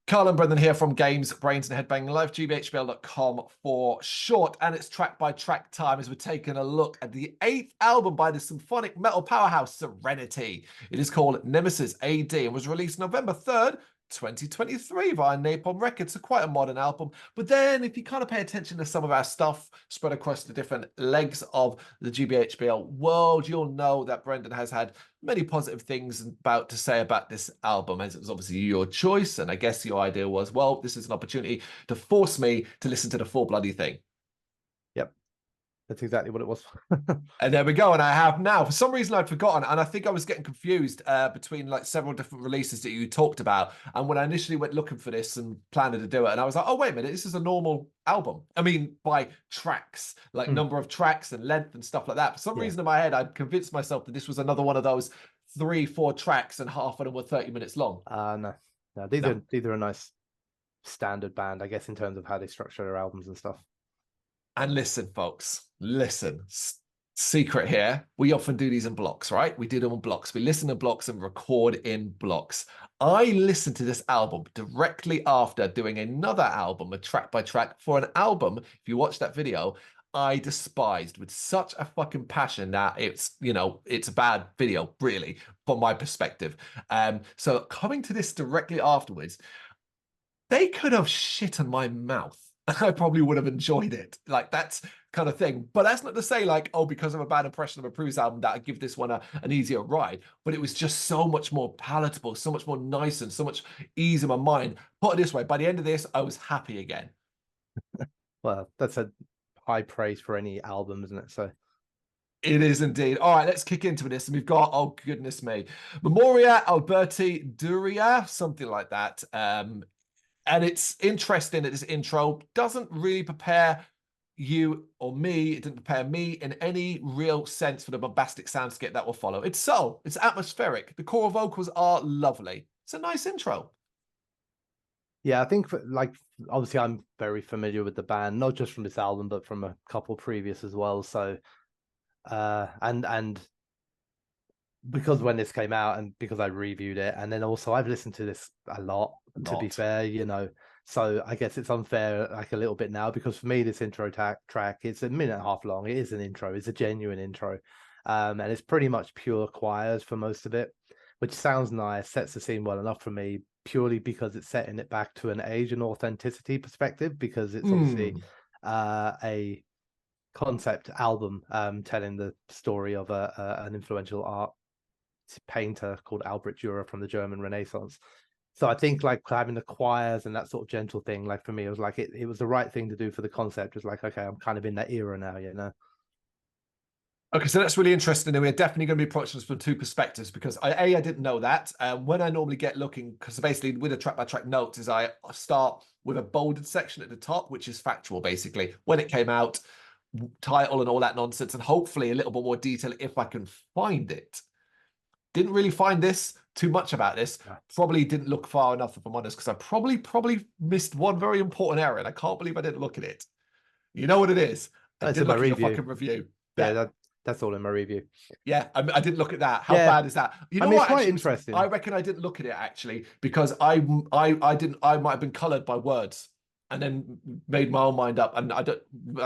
Carl and Brendan here from Brrraains A Head-Banging Life, gbhbl.com for short, and it's track by track time as we're taking a look at the 8th album by the symphonic metal powerhouse Serenity. It is called Nemesis A.D. and was released November 3rd, 2023 via Napalm Records. So quite a modern album. But then if you kind of pay attention to some of our stuff spread across the different legs of the GBHBL world, you'll know that Brendan has had many positive things about to say about this album, as it was obviously your choice. And I guess your idea was, well, this is an opportunity to force me to listen to the full bloody thing. Yep. That's exactly what it was. And there we go. And I have now. For some reason, I'd forgotten. And I think I was getting confused between like several different releases that you talked about. And when I initially went looking for this and planning to do it, and I was like, oh, wait a minute, this is a normal album. I mean, by tracks, like number of tracks and length and stuff like that. For some reason in my head, I'd convinced myself that this was another one of those 3-4 tracks and half of them were 30 minutes long. No. These are a nice standard band, I guess, in terms of how they structure their albums and stuff. And listen, folks, listen. Secret here. We often do these in blocks, right? We do them in blocks. We listen to blocks and record in blocks. I listened to this album directly after doing another album, a track by track, for an album, if you watch that video, I despised with such a fucking passion that it's, you know, it's a bad video, really, from my perspective. So coming to this directly afterwards, they could have shit in my mouth. I probably would have enjoyed it. Like, that's kind of thing. But that's not to say, like, oh, because of a bad impression of a previous album, that I give this one an easier ride. But it was just so much more palatable, so much more nice, and so much ease in my mind. Put it this way, by the end of this, I was happy again. Well, that's a high praise for any album, isn't it? So it is indeed. All right, let's kick into this. And we've got, oh, goodness me, Memoria Alberti Duria, something like that. And it's interesting that this intro doesn't really prepare you or me, it didn't prepare me in any real sense for the bombastic soundscape that will follow. It's subtle, it's atmospheric. The choral vocals are lovely. It's a nice intro. Yeah, I think, like, obviously I'm very familiar with the band, not just from this album, but from a couple previous as well. So, and because when this came out and because I reviewed it, and then also I've listened to this a lot. To be fair, you know, so I guess it's unfair like a little bit now, because for me this intro track, it's a minute and a half long. It is an intro, it's a genuine intro, and it's pretty much pure choirs for most of it, which sounds nice, sets the scene well enough for me, purely because it's setting it back to an age and authenticity perspective, because it's obviously a concept album telling the story of an influential art painter called Albrecht Dürer from the German Renaissance. So I think, like, having the choirs and that sort of gentle thing, like, for me, it was like it was the right thing to do for the concept. It's like, okay, I'm kind of in that era now, you know. Okay, so that's really interesting. And we're definitely going to be approaching this from two perspectives, because I didn't know that. When I normally get looking, because basically with a track-by-track notes is I start with a bolded section at the top, which is factual, basically. When it came out, title and all that nonsense, and hopefully a little bit more detail if I can find it. Didn't really find this too much about this. Probably didn't look far enough, if I'm honest, because I probably missed one very important area, and I can't believe I didn't look at it. You know what it is? I did look at your fucking review. Yeah, that's all in my review. Yeah, I didn't look at that. How bad is that? You know, I mean, what? it's quite interesting. I reckon I didn't look at it actually, because I might have been coloured by words and then made my own mind up, and I don't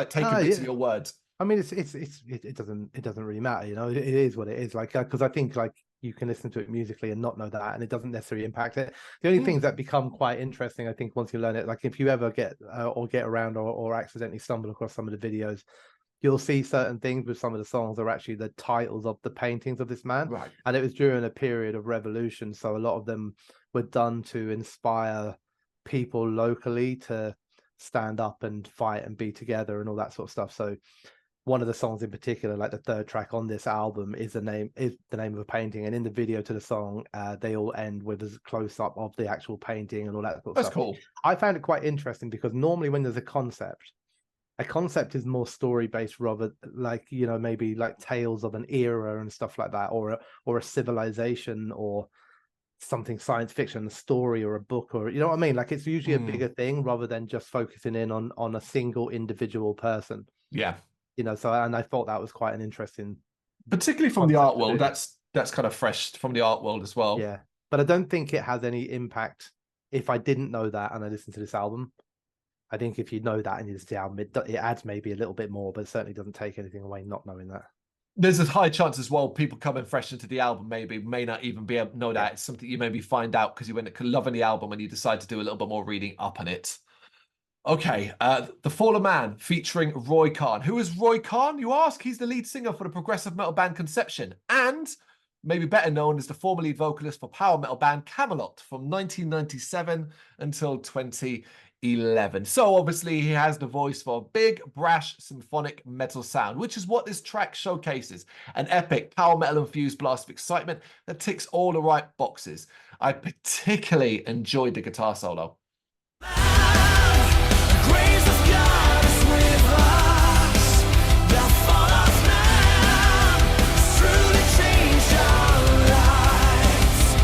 take bits of your words. I mean, it doesn't really matter, you know. It is what it is, like, because I think, like, you can listen to it musically and not know that, and it doesn't necessarily impact it. The only things that become quite interesting, I think, once you learn it, like if you ever get around or accidentally stumble across some of the videos, you'll see certain things with some of the songs are actually the titles of the paintings of this man. Right. And it was during a period of revolution, so a lot of them were done to inspire people locally to stand up and fight and be together and all that sort of stuff. So one of the songs in particular, like the third track on this album, is the name of a painting, and in the video to the song, they all end with a close up of the actual painting and all that sort of stuff. That's cool. I found it quite interesting, because normally when there's a concept is more story based, rather, like, you know, maybe like tales of an era and stuff like that, or a civilization, or something science fiction, a story or a book, or, you know what I mean? Like, it's usually a bigger thing rather than just focusing in on a single individual person. Yeah. You know, so, and I thought that was quite an interesting, particularly from the art world. That's kind of fresh from the art world as well. Yeah, but I don't think it has any impact if I didn't know that and I listened to this album, I think if you know that and you listen to the album, it adds maybe a little bit more, but it certainly doesn't take anything away not knowing that. There's a high chance as well people coming fresh into the album maybe may not even be able to know Yeah. that. It's something you maybe find out because you went loving the album and you decide to do a little bit more reading up on it. Okay, The Fallen Man featuring Roy Khan. Who is Roy Khan, you ask? He's the lead singer for the progressive metal band Conception and maybe better known as the former lead vocalist for power metal band Camelot from 1997 until 2011. So obviously he has the voice for a big, brash, symphonic metal sound, which is what this track showcases. An epic power metal infused blast of excitement that ticks all the right boxes. I particularly enjoyed the guitar solo.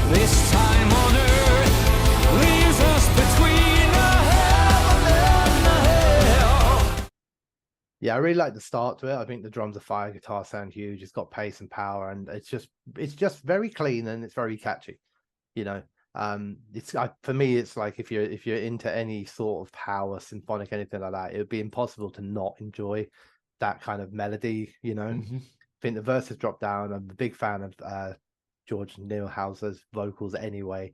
This time on earth leaves us between a heaven and a hell. Yeah, I really like the start to it. I think the drums are fire, guitar sound huge. It's got pace and power, and it's just very clean and it's very catchy. You know, for me, it's like if you're into any sort of power, symphonic, anything like that, it would be impossible to not enjoy that kind of melody. You know, I think the verses drop down. I'm a big fan of George Neilhouse's vocals anyway.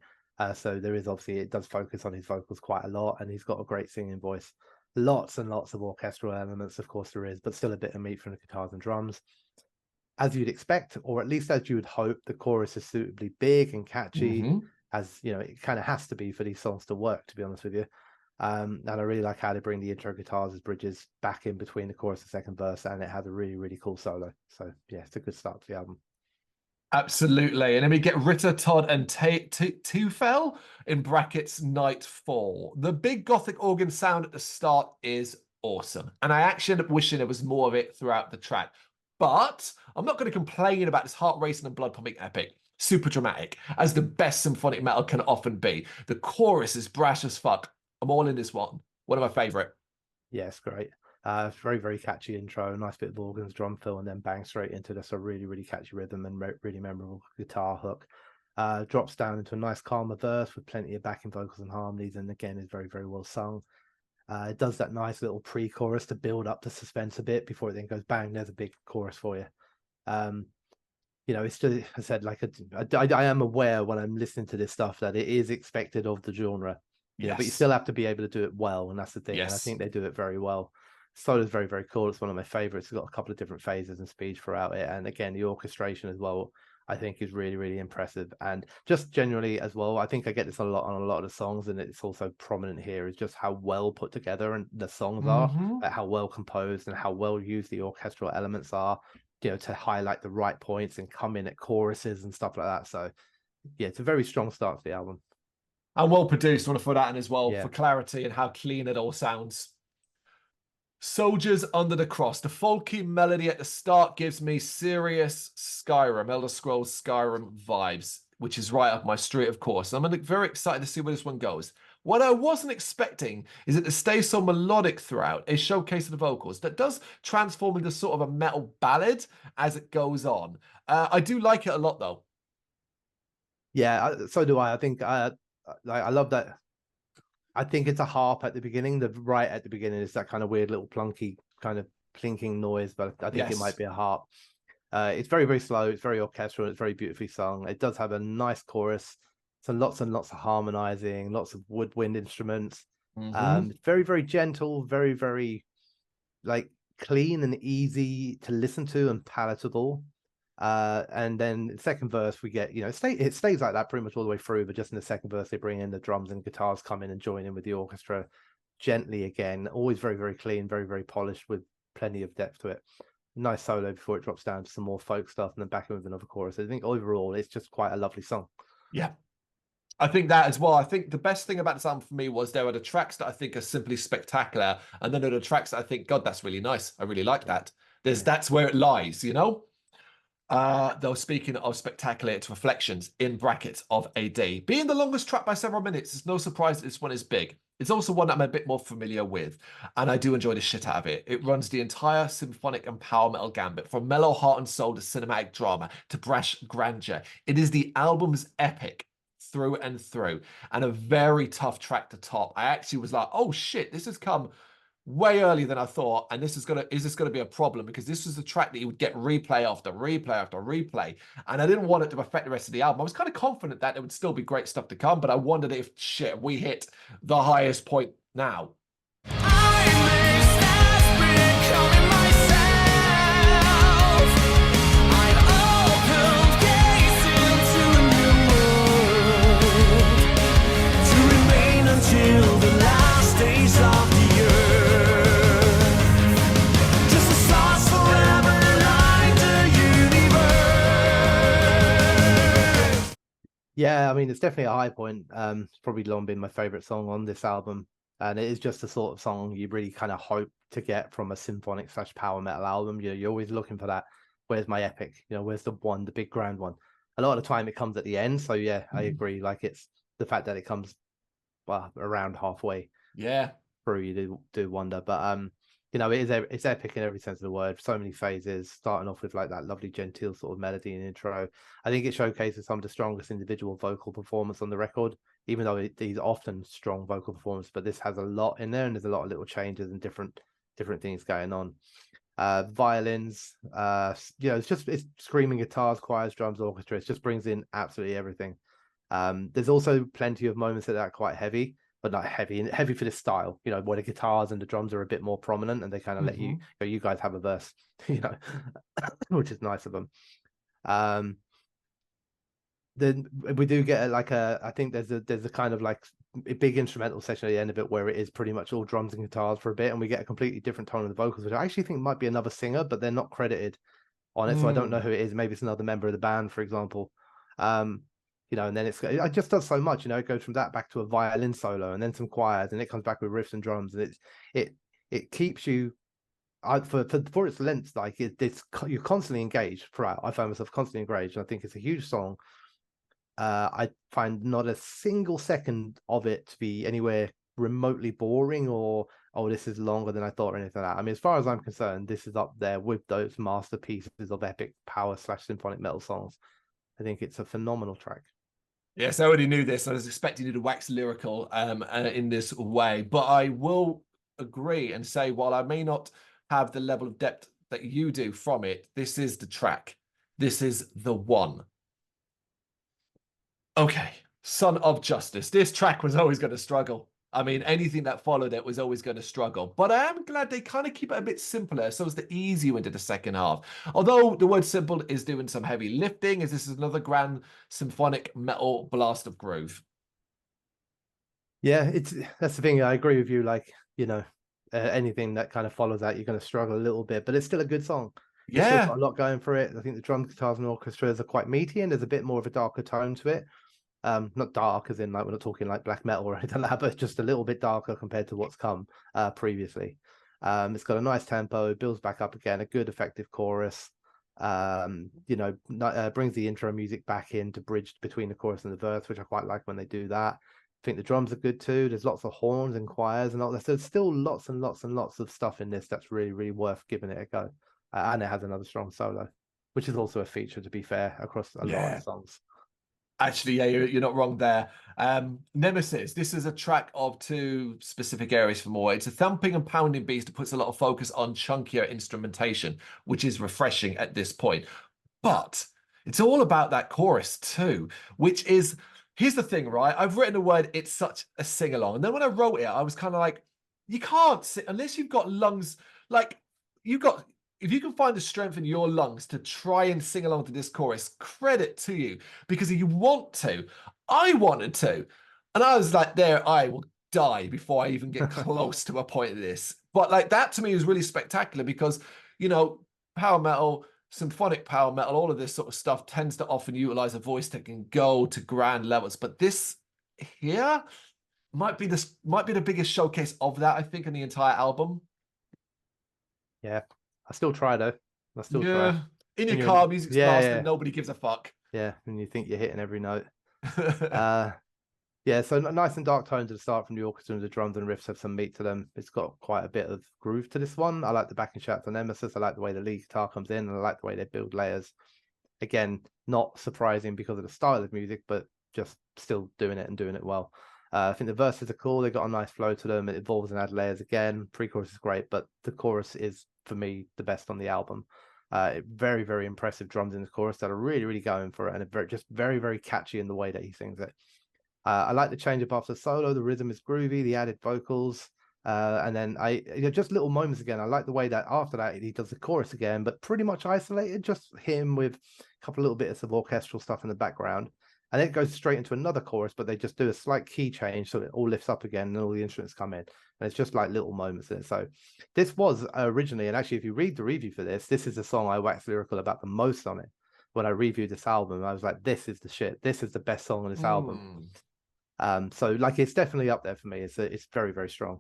So there is obviously, it does focus on his vocals quite a lot, and he's got a great singing voice. Lots and lots of orchestral elements, of course there is, but still a bit of meat from the guitars and drums. As you'd expect, or at least as you would hope, the chorus is suitably big and catchy, as you know, it kind of has to be for these songs to work, to be honest with you. And I really like how they bring the intro guitars as bridges back in between the chorus and second verse, and it has a really, really cool solo. So yeah, it's a good start to the album. Absolutely. And then we get Ritter, Todd, and Tufel in brackets Nightfall. The big gothic organ sound at the start is awesome. And I actually ended up wishing there was more of it throughout the track. But I'm not going to complain about this heart racing and blood pumping epic. Super dramatic, as the best symphonic metal can often be. The chorus is brash as fuck. I'm all in this one. One of my favorite. Yeah, it's great. Very, very catchy intro, nice bit of organs, drum fill, and then bang straight into this a really, really catchy rhythm and really memorable guitar hook. Drops down into a nice calmer verse with plenty of backing vocals and harmonies, and again is very, very well sung. It does that nice little pre-chorus to build up the suspense a bit before it then goes bang, there's a big chorus for you. You know, it's just, I said, like, I am aware when I'm listening to this stuff that it is expected of the genre, you know, but you still have to be able to do it well, and that's the thing. And I think they do it very well. Solo is very, very cool. It's one of my favorites. It's got a couple of different phases and speeds throughout it, and again, the orchestration as well, I think, is really, really impressive. And just generally as well, I think I get this a lot on a lot of the songs, and it's also prominent here, is just how well put together and the songs are, like how well composed and how well used the orchestral elements are, you know, to highlight the right points and come in at choruses and stuff like that. So yeah, it's a very strong start to the album. And well produced. I want to throw that in as well for clarity and how clean it all sounds. Soldiers Under the Cross. The folky melody at the start gives me serious Skyrim, Elder Scrolls Skyrim vibes, which is right up my street, of course. I'm very excited to see where this one goes. What I wasn't expecting is that it stays so melodic throughout, a showcase of the vocals that does transform into sort of a metal ballad as it goes on. I do like it a lot, though. Yeah, so do I. I think I love that. I think it's a harp at the beginning. The right at the beginning is that kind of weird little plunky kind of clinking noise, but I think it might be a harp. It's very, very slow. It's very orchestral. It's very beautifully sung. It does have a nice chorus. So lots and lots of harmonizing, lots of woodwind instruments. Very, very gentle, very, very like clean and easy to listen to and palatable. And then the second verse we get, you know, it stays like that pretty much all the way through, but just in the second verse they bring in the drums and guitars, come in and join in with the orchestra gently again. Always very, very clean, very, very polished with plenty of depth to it. Nice solo before it drops down to some more folk stuff and then back in with another chorus. I think overall it's just quite a lovely song. Yeah, I think that as well. I think the best thing about this album for me was there are the tracks that I think are simply spectacular, and then there are the tracks that I think, God, that's really nice. I really like that. That's where it lies, you know? Though speaking of spectacular, it's Reflections in brackets of AD. Being the longest track by several minutes, it's no surprise that this one is big. It's also one that I'm a bit more familiar with, and I do enjoy the shit out of it. It runs the entire symphonic and power metal gambit, from mellow heart and soul to cinematic drama to brash grandeur. It is the album's epic. through and through, and a very tough track to top. I actually was like, oh shit, this has come way earlier than I thought, and is this gonna be a problem? Because this was the track that you would get replay after replay after replay, and I didn't want it to affect the rest of the album. I was kind of confident that there would still be great stuff to come, but I wondered if shit, we hit the highest point now. I may start becoming myself. I've opened gates into a new world to remain until the last days of the earth. Just the stars forever align the universe. Yeah, I mean, it's definitely a high point. It's probably long been my favorite song on this album. And it is just the sort of song you really kind of hope to get from a symphonic / power metal album. You know, you're always looking for that. Where's my epic? You know, where's the one, the big grand one? A lot of the time it comes at the end. So yeah, I agree. Like, it's the fact that it comes around halfway Yeah. through, you do wonder. But you know, it's epic in every sense of the word. So many phases, starting off with like that lovely genteel sort of melody and intro. I think it showcases some of the strongest individual vocal performance on the record, even though these often strong vocal performance, but this has a lot in there, and there's a lot of little changes and different things going on. Violins, you know, it's screaming guitars, choirs, drums, orchestra. It just brings in absolutely everything. There's also plenty of moments that are quite heavy, but not heavy for this style, you know, where the guitars and the drums are a bit more prominent, and they kind of let you go, you guys have a verse, you know, which is nice of them. Then we do get I think there's a kind of like a big instrumental section at the end of it where it is pretty much all drums and guitars for a bit, and we get a completely different tone of the vocals, which I actually think might be another singer, but they're not credited on it, so I don't know who it is. Maybe it's another member of the band, for example. You know, and then it just does so much. You know, it goes from that back to a violin solo, and then some choirs, and it comes back with riffs and drums, and it keeps you. For its length, like you're constantly engaged throughout. I find myself constantly engaged, and I think it's a huge song. I find not a single second of it to be anywhere remotely boring or, oh, this is longer than I thought or anything like that. I mean, as far as I'm concerned, this is up there with those masterpieces of epic power / symphonic metal songs. I think it's a phenomenal track. Yes, I already knew this. I was expecting you to wax lyrical in this way, but I will agree and say, while I may not have the level of depth that you do from it, this is the track. This is the one. Okay, Son of Justice. This track was always going to struggle. I mean, anything that followed it was always going to struggle. But I am glad they kind of keep it a bit simpler so as to ease you into the second half. Although the word simple is doing some heavy lifting, as this is another grand symphonic metal blast of groove. Yeah, that's the thing. I agree with you. Like, you know, anything that kind of follows that, you're going to struggle a little bit, but it's still a good song. It's still got a lot going for it. I think the drums, guitars, and orchestras are quite meaty, and there's a bit more of a darker tone to it. Not dark as in like we're not talking like black metal or anything like that, but just a little bit darker compared to what's come previously. It's got a nice tempo, it builds back up again, a good effective chorus. You know, brings the intro music back in to bridge between the chorus and the verse, which I quite like when they do that. I think the drums are good too. There's lots of horns and choirs and all that. So there's still lots and lots and lots of stuff in this that's really, really worth giving it a go. And it has another strong solo, which is also a feature, to be fair, across a lot of songs. Actually, yeah, you're not wrong there. Nemesis, this is a track of two specific areas for more. It's a thumping and pounding beat that puts a lot of focus on chunkier instrumentation, which is refreshing at this point. But it's all about that chorus too, which is, here's the thing, right? I've written the word, it's such a sing-along. And then when I wrote it, I was kind of like, you can't sing unless you've got lungs, like if you can find the strength in your lungs to try and sing along to this chorus, credit to you, because if you want to, I wanted to. And I was like, there, I will die before I even get close to a point of this. But like that to me is really spectacular because, you know, power metal, symphonic power metal, all of this sort of stuff tends to often utilize a voice that can go to grand levels. But this here might be the biggest showcase of that, I think, in the entire album. Yeah. I still try though. I still try. In your car, music's blasting, and nobody gives a fuck. Yeah, and you think you're hitting every note. Yeah, so nice and dark tones at the start from the orchestra, and the drums and riffs have some meat to them. It's got quite a bit of groove to this one. I like the backing shots on Nemesis. I like the way the lead guitar comes in, and I like the way they build layers. Again, not surprising because of the style of music, but just still doing it and doing it well. I think the verses are cool. They got a nice flow to them. It evolves and adds layers again. Pre-chorus is great, but the chorus is, for me, the best on the album. Very, very impressive drums in the chorus that are really, really going for it, and just very, very catchy in the way that he sings it. I like the change up after the solo. The rhythm is groovy. The added vocals, and then just little moments again. I like the way that after that he does the chorus again, but pretty much isolated, just him with a couple of little bits of orchestral stuff in the background. And then it goes straight into another chorus, but they just do a slight key change so it all lifts up again and all the instruments come in. And it's just like little moments in it. So this was originally, and actually if you read the review for this, this is the song I waxed lyrical about the most on it. When I reviewed this album, I was like, this is the shit. This is the best song on this album. So like it's definitely up there for me. It's very, very strong.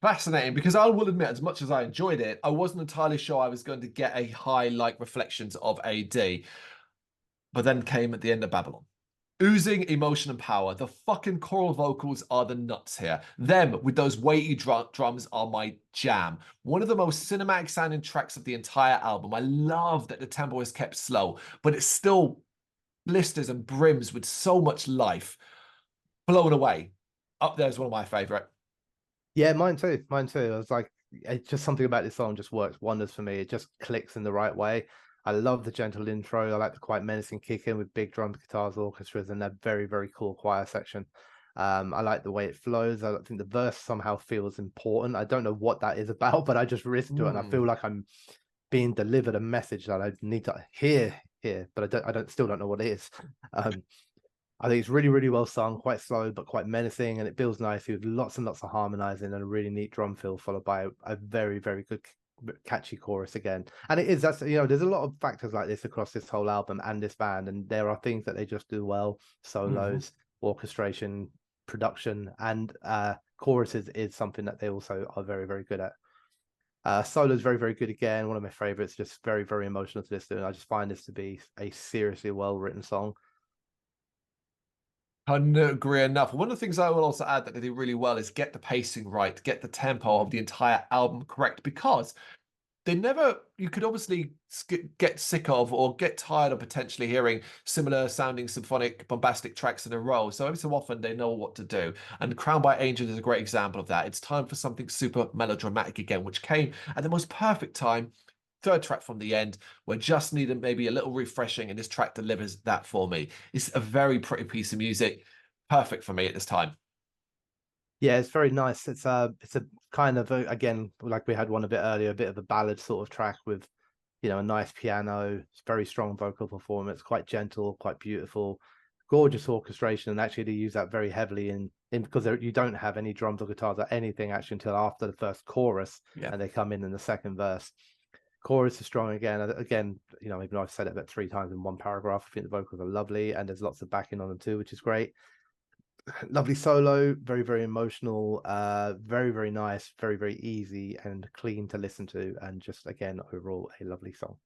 Fascinating, because I will admit, as much as I enjoyed it, I wasn't entirely sure I was going to get a high like Reflections of AD. But then came at the end of Babylon. Oozing emotion and power. The fucking choral vocals are the nuts here. Them with those weighty drums are my jam. One of the most cinematic sounding tracks of the entire album. I love that the tempo is kept slow, but it still blisters and brims with so much life. Blown away. Up there is one of my favorite. Yeah, mine too. Mine too. I was like, it's just something about this song just works wonders for me. It just clicks in the right way. I love the gentle intro. I like the quite menacing kick in with big drums, guitars, orchestras, and that very, very cool choir section. I like the way it flows. I think the verse somehow feels important. I don't know what that is about, but I just listen to it and I feel like I'm being delivered a message that I need to hear here, but I still don't know what it is. I think it's really, really well sung, quite slow, but quite menacing, and it builds nicely with lots and lots of harmonizing and a really neat drum fill, followed by a very, very good catchy chorus again. And that's there's a lot of factors like this across this whole album and this band, and there are things that they just do well: solos, orchestration, production, and choruses is something that they also are very, very good at. Solo is very, very good again. One of my favorites, just very, very emotional to listen to, and I just find this to be a seriously well written song. Couldn't agree enough. One of the things I will also add that they do really well is get the pacing right, get the tempo of the entire album correct, because they never, you could obviously get sick of or get tired of potentially hearing similar sounding symphonic bombastic tracks in a row. So every so often they know what to do. And Crowned by Angels is a great example of that. It's time for something super melodramatic again, which came at the most perfect time. Third track from the end, where just needed maybe a little refreshing, and this track delivers that for me. It's a very pretty piece of music, perfect for me at this time. Yeah, it's very nice. It's a kind of again, like we had one a bit earlier, a bit of a ballad sort of track with a nice piano, very strong vocal performance, quite gentle, quite beautiful, gorgeous orchestration, and actually they use that very heavily in because you don't have any drums or guitars or anything actually until after the first chorus, and they come in the second verse. Chorus is strong again. Again, even though I've said it about 3 times in one paragraph, I think the vocals are lovely, and there's lots of backing on them too, which is great. Lovely solo, very, very emotional, very, very nice, very, very easy and clean to listen to, and just again overall a lovely song.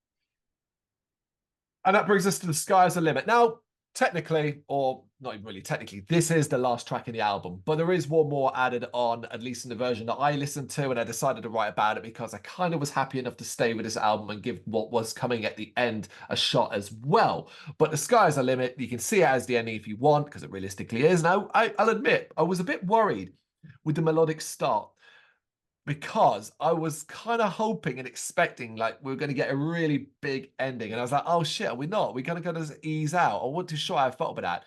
And that brings us to The Sky's the Limit. Now, technically, or not even really technically, this is the last track in the album, but there is one more added on, at least in the version that I listened to, and I decided to write about it because I kind of was happy enough to stay with this album and give what was coming at the end a shot as well. But The Sky's the Limit, you can see it as the ending if you want, because it realistically is. Now, I'll admit, I was a bit worried with the melodic start, because I was kind of hoping and expecting like we were going to get a really big ending. And I was like, oh shit, are we not? We're going to ease out. I wasn't too sure how I felt about that.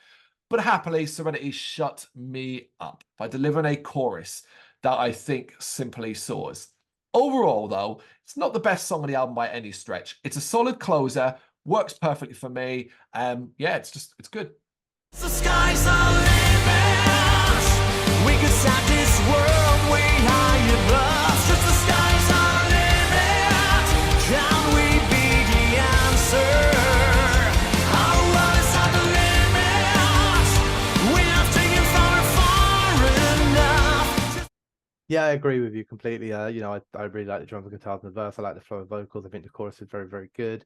But happily, Serenity shut me up by delivering a chorus that I think simply soars. Overall, though, it's not the best song on the album by any stretch. It's a solid closer, works perfectly for me. Yeah, it's good. The sky's the limit. We could set this world way high above. Just the sky's the limit. Can we be the answer? Our world is at the limit. We have taken far enough. Yeah, I agree with you completely. I really like the drums and guitars in the verse. I like the flow of vocals. I think the chorus is very, very good.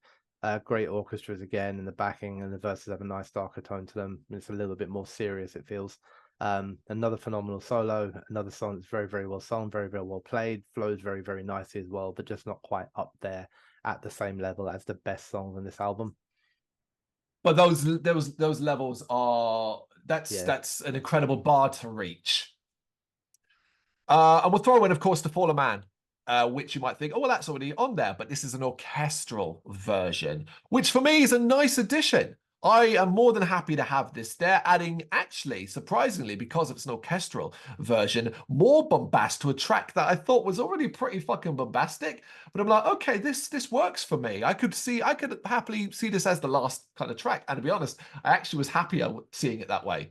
Great orchestras again in the backing, and the verses have a nice darker tone to them. It's a little bit more serious, it feels. Another phenomenal solo, another song that's very, very well sung, very, very well played, flows very, very nicely as well, but just not quite up there at the same level as the best songs on this album. But those levels are that's an incredible bar to reach. And we'll throw in, of course, the Fallen Man, which you might think, oh well, that's already on there, but this is an orchestral version, which for me is a nice addition. I am more than happy to have this there, adding, actually, surprisingly, because it's an orchestral version, more bombast to a track that I thought was already pretty fucking bombastic. But I'm like, okay, this works for me. I could happily see this as the last kind of track. And to be honest, I actually was happier seeing it that way.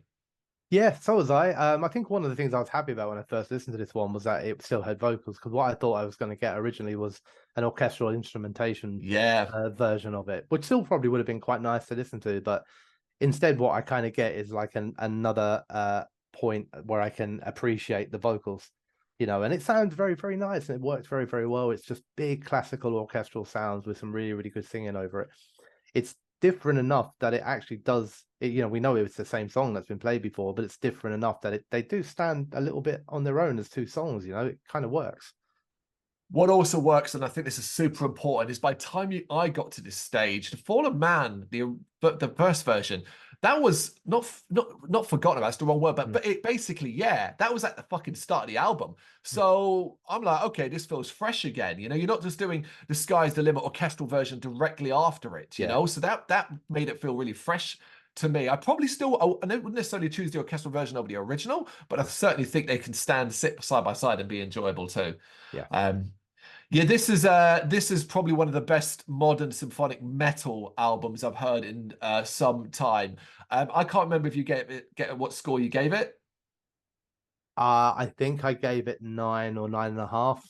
Yeah, so was I. I think one of the things I was happy about when I first listened to this one was that it still had vocals, because what I thought I was going to get originally was an orchestral instrumentation version of it, which still probably would have been quite nice to listen to. But instead, what I kind of get is like another point where I can appreciate the vocals, and it sounds very, very nice and it works very, very well. It's just big classical orchestral sounds with some really, really good singing over it. It's different enough that it actually does we know it's the same song that's been played before, but it's different enough that they do stand a little bit on their own as two songs. It kind of works. What also works, and I think this is super important, is by the time I got to this stage, the Fallen Man, the first version, that was not forgotten about. That's the wrong word, but it basically, that was at the fucking start of the album. So I'm like, okay, this feels fresh again. You're not just doing the Sky's the Limit orchestral version directly after it. You know, so that made it feel really fresh to me. I probably still, I wouldn't necessarily choose the orchestral version over the original, but I certainly think they can sit side by side and be enjoyable too. Yeah, this is probably one of the best modern symphonic metal albums I've heard in some time. I can't remember if you get what score you gave it. I think I gave it 9 or 9.5.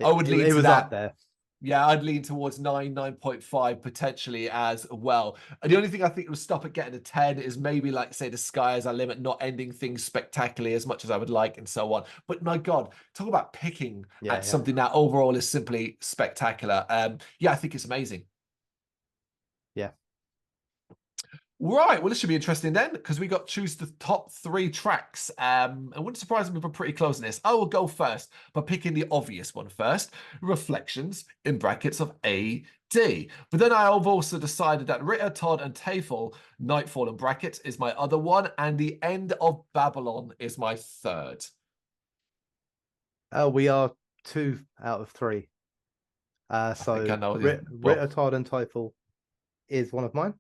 I would lean to that. Up there. Yeah, I'd lean towards 9.5 potentially as well. And the only thing I think would stop it getting a 10 is maybe, like, say, the Sky is our limit, not ending things spectacularly as much as I would like and so on. But my God, talk about picking at something that overall is simply spectacular. Yeah, I think it's amazing. Yeah. Right, well, this should be interesting then, because we got to choose the top 3 tracks. It wouldn't surprise me if we're pretty close in this. I will go first by picking the obvious one first, Reflections in brackets of A.D. But then I have also decided that Ritter, Todd, and Tafel, Nightfall in brackets, is my other one, and The End of Babylon is my third. We are 2 out of 3. So Ritter, Todd, and Tafel is one of mine.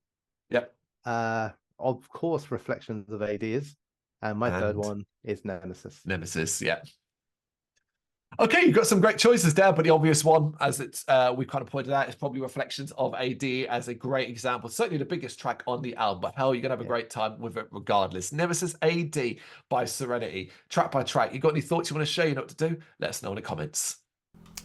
Yep. Of course, Reflections of A.D. is, and my third one is Nemesis. Nemesis, yeah. Okay, you've got some great choices there, but the obvious one, as it's we kind of pointed out, is probably Reflections of A.D. as a great example. Certainly the biggest track on the album, but hell, you're going to have a great time with it regardless. Nemesis A.D. by Serenity, track by track. You got any thoughts you want to share? You know what to do? Let us know in the comments.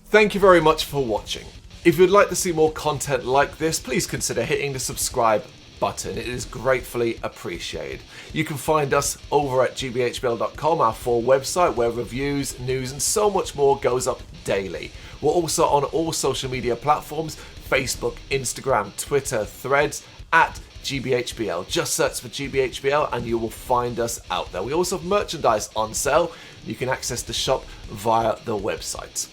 Thank you very much for watching. If you'd like to see more content like this, please consider hitting the subscribe button. It is gratefully appreciated. You can find us over at gbhbl.com, our full website where reviews, news and so much more goes up daily. We're also on all social media platforms, Facebook, Instagram, Twitter, Threads, at gbhbl. Just search for gbhbl and you will find us out there. We also have merchandise on sale. You can access the shop via the website.